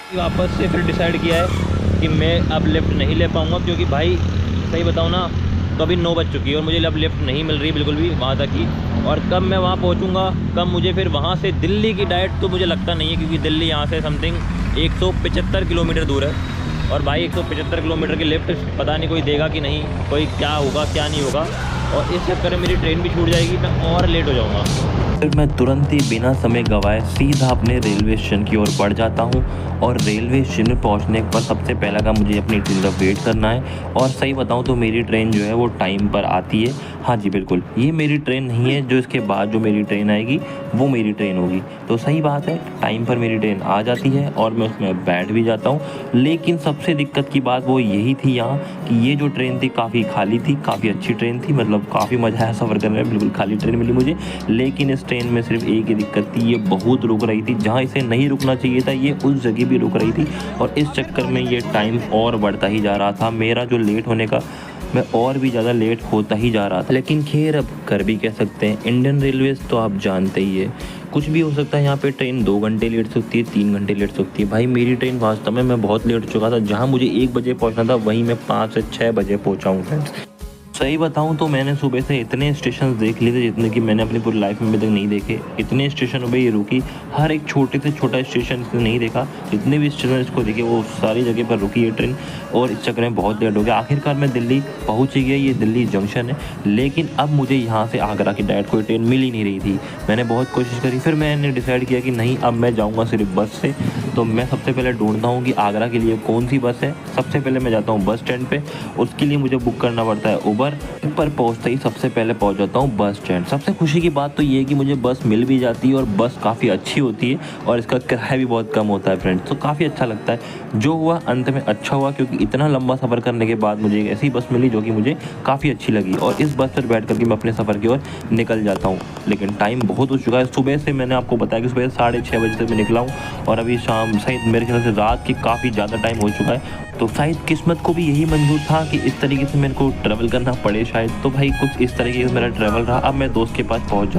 वापस से फिर डिसाइड किया है कि मैं अब लिफ्ट नहीं ले पाऊँगा, क्योंकि भाई सही बताऊँ ना तो अभी 9 बज चुकी है और मुझे अब लिफ्ट नहीं मिल रही बिल्कुल भी वहाँ तक की। और कब मैं वहाँ पहुँचूँगा, कब मुझे फिर वहाँ से दिल्ली की डाइट, तो मुझे लगता नहीं है, क्योंकि दिल्ली यहाँ से समथिंग 175 किलोमीटर दूर है। और भाई 175 किलोमीटर की लिफ्ट पता नहीं कोई देगा कि नहीं, कोई क्या होगा क्या नहीं होगा, और इस चक्कर में मेरी ट्रेन भी छूट जाएगी, मैं और लेट हो जाऊँगा। फिर मैं तुरंत ही बिना समय गंवाए सीधा अपने रेलवे स्टेशन की ओर बढ़ जाता हूँ। और रेलवे स्टेशन पहुँचने पर सबसे पहला काम मुझे अपनी ट्रेन का वेट करना है। और सही बताऊँ तो मेरी ट्रेन जो है वो टाइम पर आती है। हाँ जी बिल्कुल, ये मेरी ट्रेन नहीं है, जो इसके बाद जो मेरी ट्रेन आएगी वो मेरी ट्रेन होगी। तो सही बात है, टाइम पर मेरी ट्रेन आ जाती है और मैं उसमें बैठ भी जाता हूँ। लेकिन सबसे दिक्कत की बात वो यही थी यहाँ कि ये जो ट्रेन थी काफ़ी खाली थी, काफ़ी अच्छी ट्रेन थी, मतलब काफ़ी मज़ा आया सफ़र करने में, बिल्कुल खाली ट्रेन मिली मुझे। लेकिन इस ट्रेन में सिर्फ एक ही दिक्कत थी, ये बहुत रुक रही थी, जहाँ इसे नहीं रुकना चाहिए था ये उस जगह भी रुक रही थी। और इस चक्कर में ये टाइम और बढ़ता ही जा रहा था मेरा, जो लेट होने का मैं और भी ज़्यादा लेट होता ही जा रहा था। लेकिन खैर अब कर भी कह सकते हैं, इंडियन रेलवेज़ तो आप जानते ही है, कुछ भी हो सकता है। यहाँ पे ट्रेन 2 घंटे लेट सकती है, 3 घंटे लेट सकती है। भाई मेरी ट्रेन वास्तव में मैं बहुत लेट हो चुका था, जहाँ मुझे 1 बजे पहुँचना था वहीं मैं 5 से 6 बजे पहुँचा हूँ फ्रेंड्स। सही बताऊं तो मैंने सुबह से इतने स्टेशन देख लिए थे जितने कि मैंने अपनी पूरी लाइफ में अभी तक नहीं देखे। इतने स्टेशन पे ये रुकी, हर एक छोटे से छोटा स्टेशन इसने नहीं देखा, जितने भी स्टेशन इसको देखे वो सारी जगह पर रुकी है ट्रेन। और इस चक्कर में बहुत लेट हो गया। आखिरकार मैं दिल्ली पहुंच ही गया, ये दिल्ली जंक्शन है। लेकिन अब मुझे यहाँ से आगरा की डायरेक्ट कोई ट्रेन मिल ही नहीं रही थी। मैंने बहुत कोशिश करी, फिर मैंने डिसाइड किया कि नहीं, अब मैं जाऊँगा सिर्फ बस से। तो मैं सबसे पहले ढूंढता हूँ कि आगरा के लिए कौन सी बस है। सबसे पहले मैं जाता हूँ बस स्टैंड पे, उसके लिए मुझे बुक करना पड़ता है उबर। पर पहुँचते ही सबसे पहले पहुँच जाता हूँ बस स्टैंड। सबसे खुशी की बात तो ये है कि मुझे बस मिल भी जाती है और बस काफ़ी अच्छी होती है और इसका किराया भी बहुत कम होता है फ्रेंड्स, तो काफ़ी अच्छा लगता है। जो हुआ अंत में अच्छा हुआ, क्योंकि इतना लंबा सफ़र करने के बाद मुझे एक ऐसी बस मिली जो कि मुझे काफ़ी अच्छी लगी। और इस बस पर बैठ करके मैं अपने सफ़र की ओर निकल जाता हूँ। लेकिन टाइम बहुत हो चुका है, सुबह से मैंने आपको बताया कि सुबह 6:30 बजे से मैं निकला हूँ और अभी शाम शायद मेरे ख्याल से रात की काफ़ी ज़्यादा टाइम हो चुका है। तो शायद किस्मत को भी यही मंजूर था कि इस तरीके से मेरे को ट्रैवल करना पड़े शायद। तो भाई कुछ इस तरीके से मेरा ट्रैवल रहा। अब मैं दोस्त के पास पहुँच